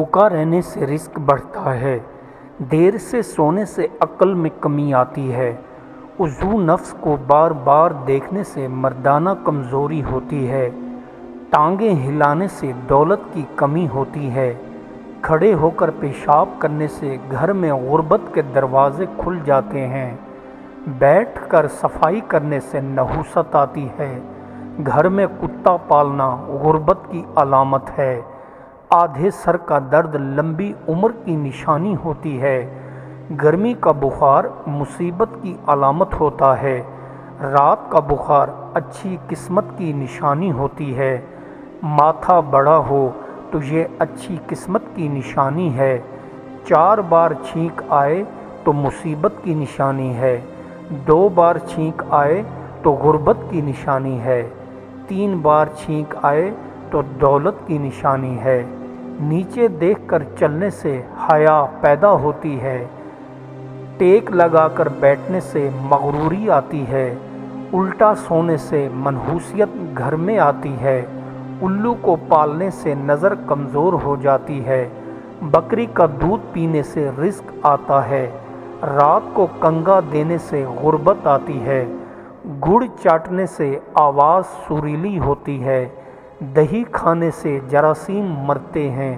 بھوکا رہنے سے رزق بڑھتا ہے، دیر سے سونے سے عقل میں کمی آتی ہے، عضو نفس کو بار بار دیکھنے سے مردانہ کمزوری ہوتی ہے، ٹانگیں ہلانے سے دولت کی کمی ہوتی ہے، کھڑے ہو کر پیشاب کرنے سے گھر میں غربت کے دروازے کھل جاتے ہیں، بیٹھ کر صفائی کرنے سے نحوست آتی ہے، گھر میں کتا پالنا غربت کی علامت ہے، آدھے سر کا درد لمبی عمر کی نشانی ہوتی ہے، گرمی کا بخار مصیبت کی علامت ہوتا ہے، رات کا بخار اچھی قسمت کی نشانی ہوتی ہے، ماتھا بڑا ہو تو یہ اچھی قسمت کی نشانی ہے، 4 بار چھینک آئے تو مصیبت کی نشانی ہے، 2 بار چھینک آئے تو غربت کی نشانی ہے، 3 بار چھینک آئے تو دولت کی نشانی ہے، نیچے دیکھ کر چلنے سے حیا پیدا ہوتی ہے، ٹیک لگا کر بیٹھنے سے مغروری آتی ہے، الٹا سونے سے منحوسیت گھر میں آتی ہے، الو کو پالنے سے نظر کمزور ہو جاتی ہے، بکری کا دودھ پینے سے رزق آتا ہے، رات کو کنگا دینے سے غربت آتی ہے، گڑ چاٹنے سے آواز سریلی ہوتی ہے، دہی کھانے سے جراثیم مرتے ہیں،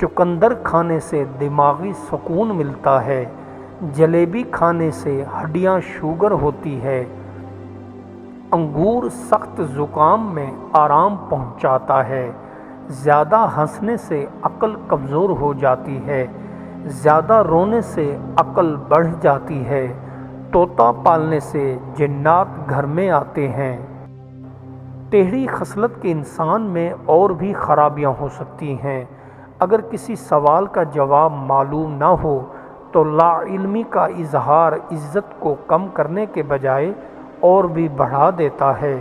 چقندر کھانے سے دماغی سکون ملتا ہے، جلیبی کھانے سے ہڈیاں شوگر ہوتی ہے، انگور سخت زکام میں آرام پہنچاتا ہے، زیادہ ہنسنے سے عقل کمزور ہو جاتی ہے، زیادہ رونے سے عقل بڑھ جاتی ہے، طوطا پالنے سے جنات گھر میں آتے ہیں۔ ٹیڑھی خصلت کے انسان میں اور بھی خرابیاں ہو سکتی ہیں۔ اگر کسی سوال کا جواب معلوم نہ ہو تو لا علمی کا اظہار عزت کو کم کرنے کے بجائے اور بھی بڑھا دیتا ہے۔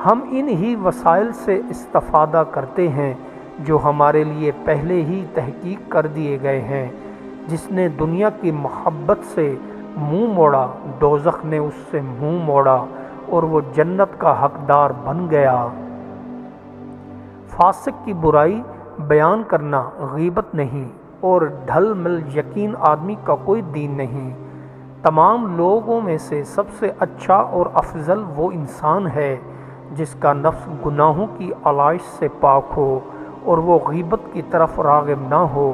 ہم ان ہی وسائل سے استفادہ کرتے ہیں جو ہمارے لیے پہلے ہی تحقیق کر دیے گئے ہیں۔ جس نے دنیا کی محبت سے منہ موڑا، دوزخ نے اس سے منہ موڑا اور وہ جنت کا حقدار بن گیا۔ فاسق کی برائی بیان کرنا غیبت نہیں اور ڈھل مل یقین آدمی کا کوئی دین نہیں۔ تمام لوگوں میں سے سب سے اچھا اور افضل وہ انسان ہے جس کا نفس گناہوں کی علائش سے پاک ہو اور وہ غیبت کی طرف راغب نہ ہو۔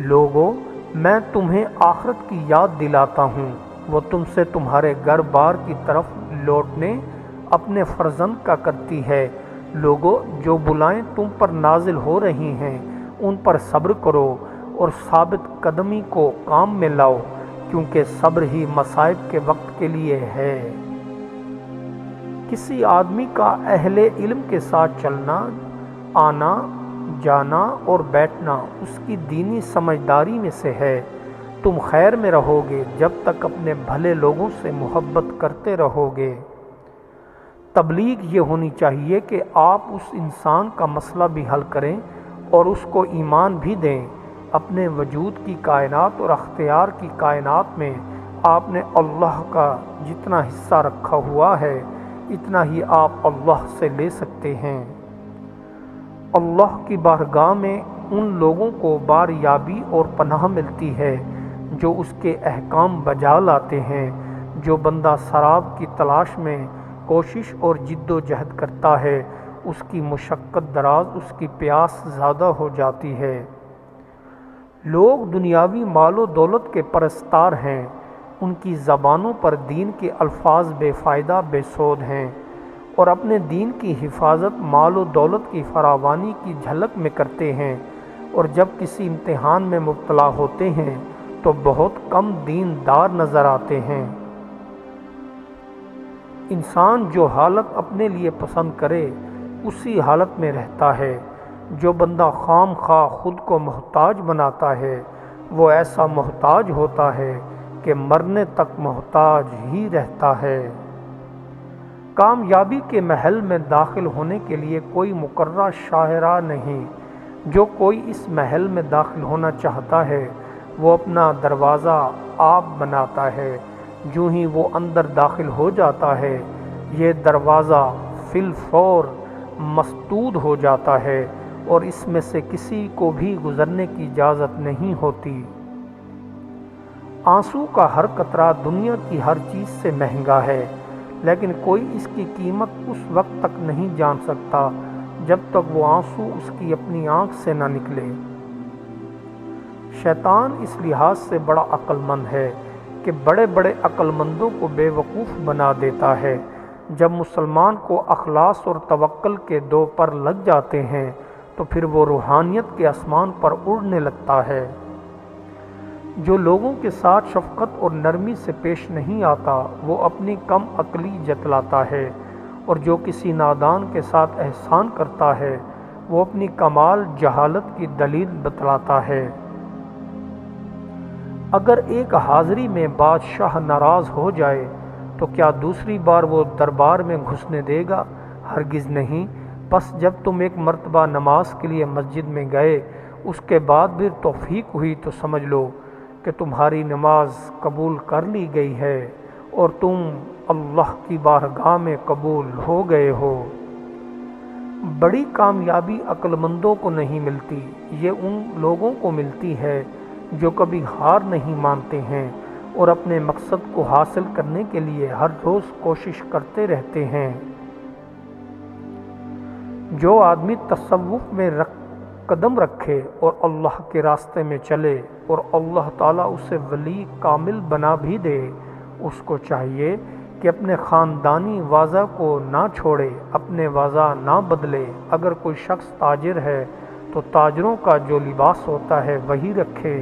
لوگو، میں تمہیں آخرت کی یاد دلاتا ہوں، وہ تم سے تمہارے گھر بار کی طرف لوٹنے اپنے فرزند کا کرتی ہے۔ لوگو، جو بلائیں تم پر نازل ہو رہی ہیں ان پر صبر کرو اور ثابت قدمی کو کام میں لاؤ، کیونکہ صبر ہی مصائب کے وقت کے لیے ہے۔ کسی آدمی کا اہل علم کے ساتھ چلنا، آنا جانا اور بیٹھنا اس کی دینی سمجھداری میں سے ہے۔ تم خیر میں رہو گے جب تک اپنے بھلے لوگوں سے محبت کرتے رہو گے۔ تبلیغ یہ ہونی چاہیے کہ آپ اس انسان کا مسئلہ بھی حل کریں اور اس کو ایمان بھی دیں۔ اپنے وجود کی کائنات اور اختیار کی کائنات میں آپ نے اللہ کا جتنا حصہ رکھا ہوا ہے اتنا ہی آپ اللہ سے لے سکتے ہیں۔ اللہ کی بارگاہ میں ان لوگوں کو باریابی اور پناہ ملتی ہے جو اس کے احکام بجا لاتے ہیں۔ جو بندہ سراب کی تلاش میں کوشش اور جد و جہد کرتا ہے اس کی مشقت دراز، اس کی پیاس زیادہ ہو جاتی ہے۔ لوگ دنیاوی مال و دولت کے پرستار ہیں، ان کی زبانوں پر دین کے الفاظ بے فائدہ بے سود ہیں اور اپنے دین کی حفاظت مال و دولت کی فراوانی کی جھلک میں کرتے ہیں، اور جب کسی امتحان میں مبتلا ہوتے ہیں تو بہت کم دین دار نظر آتے ہیں۔ انسان جو حالت اپنے لیے پسند کرے اسی حالت میں رہتا ہے۔ جو بندہ خام خواہ خود کو محتاج بناتا ہے وہ ایسا محتاج ہوتا ہے کہ مرنے تک محتاج ہی رہتا ہے۔ کامیابی کے محل میں داخل ہونے کے لیے کوئی مقررہ شاہراہ نہیں۔ جو کوئی اس محل میں داخل ہونا چاہتا ہے وہ اپنا دروازہ آپ بناتا ہے، جو ہی وہ اندر داخل ہو جاتا ہے یہ دروازہ فی الفور مسدود ہو جاتا ہے اور اس میں سے کسی کو بھی گزرنے کی اجازت نہیں ہوتی۔ آنسو کا ہر قطرہ دنیا کی ہر چیز سے مہنگا ہے، لیکن کوئی اس کی قیمت اس وقت تک نہیں جان سکتا جب تک وہ آنسو اس کی اپنی آنکھ سے نہ نکلے۔ شیطان اس لحاظ سے بڑا عقل مند ہے کہ بڑے بڑے عقل مندوں کو بے وقوف بنا دیتا ہے۔ جب مسلمان کو اخلاص اور توکل کے دو پر لگ جاتے ہیں تو پھر وہ روحانیت کے آسمان پر اڑنے لگتا ہے۔ جو لوگوں کے ساتھ شفقت اور نرمی سے پیش نہیں آتا وہ اپنی کم عقلی جتلاتا ہے، اور جو کسی نادان کے ساتھ احسان کرتا ہے وہ اپنی کمال جہالت کی دلیل بتلاتا ہے۔ اگر ایک حاضری میں بادشاہ ناراض ہو جائے تو کیا دوسری بار وہ دربار میں گھسنے دے گا؟ ہرگز نہیں۔ پس جب تم ایک مرتبہ نماز کے لیے مسجد میں گئے، اس کے بعد بھی توفیق ہوئی تو سمجھ لو کہ تمہاری نماز قبول کر لی گئی ہے اور تم اللہ کی بارگاہ میں قبول ہو گئے ہو۔ بڑی کامیابی عقل مندوں کو نہیں ملتی، یہ ان لوگوں کو ملتی ہے جو کبھی ہار نہیں مانتے ہیں اور اپنے مقصد کو حاصل کرنے کے لیے ہر روز کوشش کرتے رہتے ہیں۔ جو آدمی تصوف میں قدم رکھے اور اللہ کے راستے میں چلے اور اللہ تعالیٰ اسے ولی کامل بنا بھی دے، اس کو چاہیے کہ اپنے خاندانی واضح کو نہ چھوڑے، اپنے واضح نہ بدلے۔ اگر کوئی شخص تاجر ہے تو تاجروں کا جو لباس ہوتا ہے وہی رکھے۔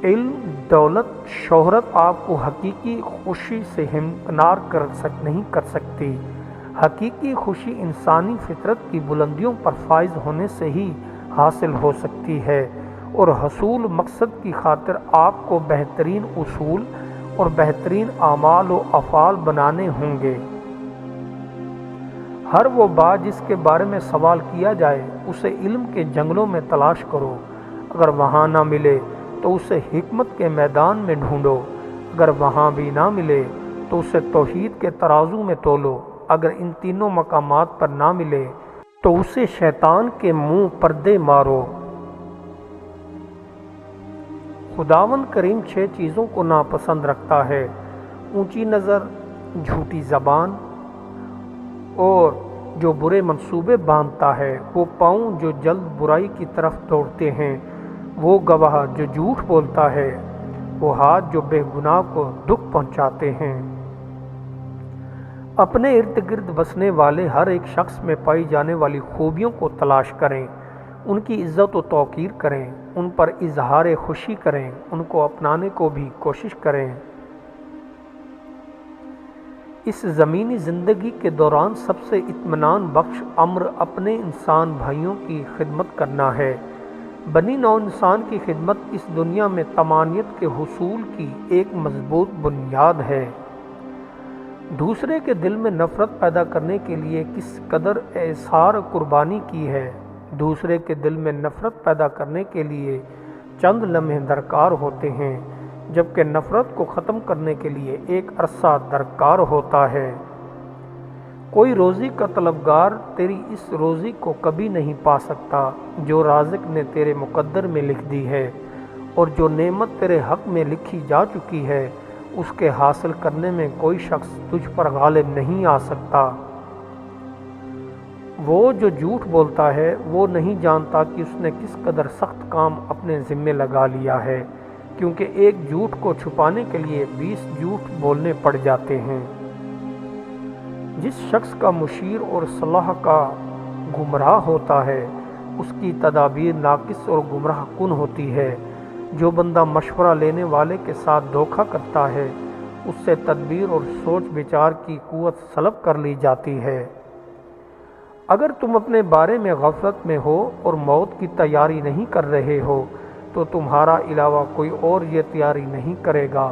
علم، دولت، شہرت آپ کو حقیقی خوشی سے ہمکنار نہیں کر سکتی۔ حقیقی خوشی انسانی فطرت کی بلندیوں پر فائز ہونے سے ہی حاصل ہو سکتی ہے، اور حصول مقصد کی خاطر آپ کو بہترین اصول اور بہترین اعمال و افعال بنانے ہوں گے۔ ہر وہ بات جس کے بارے میں سوال کیا جائے اسے علم کے جنگلوں میں تلاش کرو، اگر وہاں نہ ملے تو اسے حکمت کے میدان میں ڈھونڈو، اگر وہاں بھی نہ ملے تو اسے توحید کے ترازو میں تولو، اگر ان تینوں مقامات پر نہ ملے تو اسے شیطان کے منہ پر دے مارو۔ خداوند کریم 6 چیزوں کو ناپسند رکھتا ہے: اونچی نظر، جھوٹی زبان، اور جو برے منصوبے باندھتا ہے، وہ پاؤں جو جلد برائی کی طرف دوڑتے ہیں، وہ گواہ جو جھوٹ بولتا ہے، وہ ہاتھ جو بے گناہ کو دکھ پہنچاتے ہیں۔ اپنے ارد گرد بسنے والے ہر ایک شخص میں پائی جانے والی خوبیوں کو تلاش کریں، ان کی عزت و توقیر کریں، ان پر اظہار خوشی کریں، ان کو اپنانے کو بھی کوشش کریں۔ اس زمینی زندگی کے دوران سب سے اطمینان بخش امر اپنے انسان بھائیوں کی خدمت کرنا ہے۔ بنی نوع انسان کی خدمت اس دنیا میں طمانینت کے حصول کی ایک مضبوط بنیاد ہے۔ دوسرے کے دل میں نفرت پیدا کرنے کے لیے کس قدر ایثار قربانی کی ہے۔ دوسرے کے دل میں نفرت پیدا کرنے کے لیے چند لمحے درکار ہوتے ہیں، جبکہ نفرت کو ختم کرنے کے لیے ایک عرصہ درکار ہوتا ہے۔ کوئی روزی کا طلبگار تیری اس روزی کو کبھی نہیں پا سکتا جو رازق نے تیرے مقدر میں لکھ دی ہے، اور جو نعمت تیرے حق میں لکھی جا چکی ہے اس کے حاصل کرنے میں کوئی شخص تجھ پر غالب نہیں آ سکتا۔ وہ جو جھوٹ بولتا ہے وہ نہیں جانتا کہ اس نے کس قدر سخت کام اپنے ذمے لگا لیا ہے، کیونکہ ایک جھوٹ کو چھپانے کے لیے 20 جھوٹ بولنے پڑ جاتے ہیں۔ جس شخص کا مشیر اور صلاح کا گمراہ ہوتا ہے اس کی تدابیر ناقص اور گمراہ کن ہوتی ہے۔ جو بندہ مشورہ لینے والے کے ساتھ دھوکہ کرتا ہے اس سے تدبیر اور سوچ بچار کی قوت سلب کر لی جاتی ہے۔ اگر تم اپنے بارے میں غفلت میں ہو اور موت کی تیاری نہیں کر رہے ہو تو تمہارا علاوہ کوئی اور یہ تیاری نہیں کرے گا۔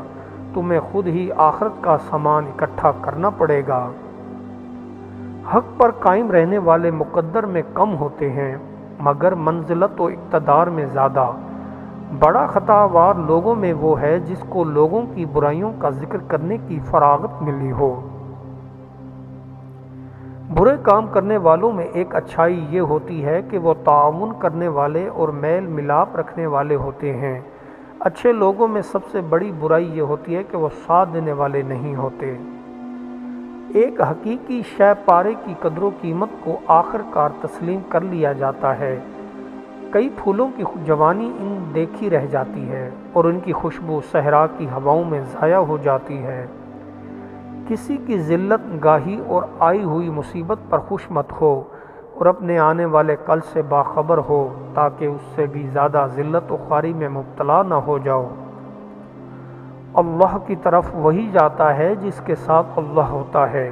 تمہیں خود ہی آخرت کا سامان اکٹھا کرنا پڑے گا۔ حق پر قائم رہنے والے مقدر میں کم ہوتے ہیں مگر منزلت و اقتدار میں زیادہ۔ بڑا خطاوار لوگوں میں وہ ہے جس کو لوگوں کی برائیوں کا ذکر کرنے کی فراغت ملی ہو۔ برے کام کرنے والوں میں ایک اچھائی یہ ہوتی ہے کہ وہ تعاون کرنے والے اور میل ملاپ رکھنے والے ہوتے ہیں۔ اچھے لوگوں میں سب سے بڑی برائی یہ ہوتی ہے کہ وہ ساتھ دینے والے نہیں ہوتے۔ ایک حقیقی شے پارے کی قدر و قیمت کو آخر کار تسلیم کر لیا جاتا ہے۔ کئی پھولوں کی جوانی ان دیکھی رہ جاتی ہے اور ان کی خوشبو صحرا کی ہواؤں میں ضائع ہو جاتی ہے۔ کسی کی ذلت گاہی اور آئی ہوئی مصیبت پر خوش مت ہو اور اپنے آنے والے کل سے باخبر ہو تاکہ اس سے بھی زیادہ ذلت و خواری میں مبتلا نہ ہو جاؤ۔ اللہ کی طرف وہی جاتا ہے جس کے ساتھ اللہ ہوتا ہے،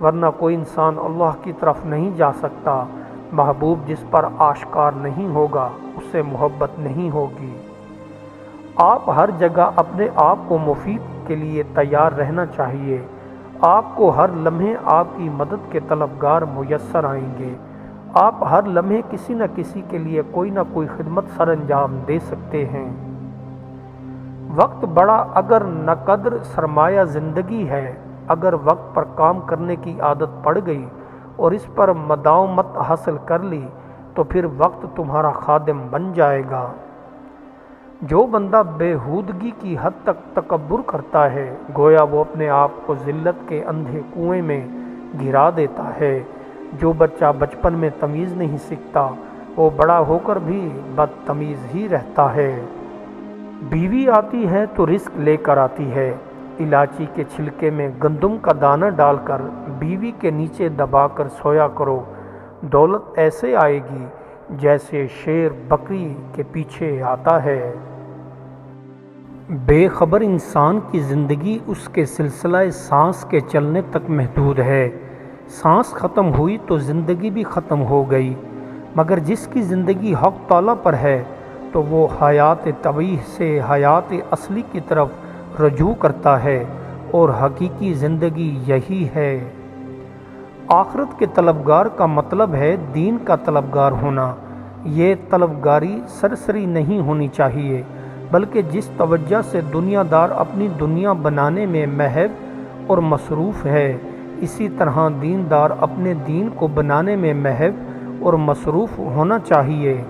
ورنہ کوئی انسان اللہ کی طرف نہیں جا سکتا۔ محبوب جس پر آشکار نہیں ہوگا اس سے محبت نہیں ہوگی۔ آپ ہر جگہ اپنے آپ کو مفید کے لیے تیار رہنا چاہیے۔ آپ کو ہر لمحے آپ کی مدد کے طلبگار میسر آئیں گے۔ آپ ہر لمحے کسی نہ کسی کے لیے کوئی نہ کوئی خدمت سر انجام دے سکتے ہیں۔ وقت بڑا اگر ناقدر سرمایہ زندگی ہے۔ اگر وقت پر کام کرنے کی عادت پڑ گئی اور اس پر مداومت حاصل کر لی تو پھر وقت تمہارا خادم بن جائے گا۔ جو بندہ بےہودگی کی حد تک تکبر کرتا ہے گویا وہ اپنے آپ کو ذلت کے اندھے کنویں میں گرا دیتا ہے۔ جو بچہ بچپن میں تمیز نہیں سیکھتا وہ بڑا ہو کر بھی بدتمیز ہی رہتا ہے۔ بیوی آتی ہے تو رزق لے کر آتی ہے۔ الائچی کے چھلکے میں گندم کا دانہ ڈال کر بیوی کے نیچے دبا کر سویا کرو، دولت ایسے آئے گی جیسے شیر بکری کے پیچھے آتا ہے۔ بے خبر انسان کی زندگی اس کے سلسلہ سانس کے چلنے تک محدود ہے۔ سانس ختم ہوئی تو زندگی بھی ختم ہو گئی، مگر جس کی زندگی حق تعالیٰ پر ہے تو وہ حیات طبیعی سے حیات اصلی کی طرف رجوع کرتا ہے، اور حقیقی زندگی یہی ہے۔ آخرت کے طلبگار کا مطلب ہے دین کا طلبگار ہونا۔ یہ طلبگاری سرسری نہیں ہونی چاہیے، بلکہ جس توجہ سے دنیا دار اپنی دنیا بنانے میں محو اور مصروف ہے، اسی طرح دین دار اپنے دین کو بنانے میں محو اور مصروف ہونا چاہیے۔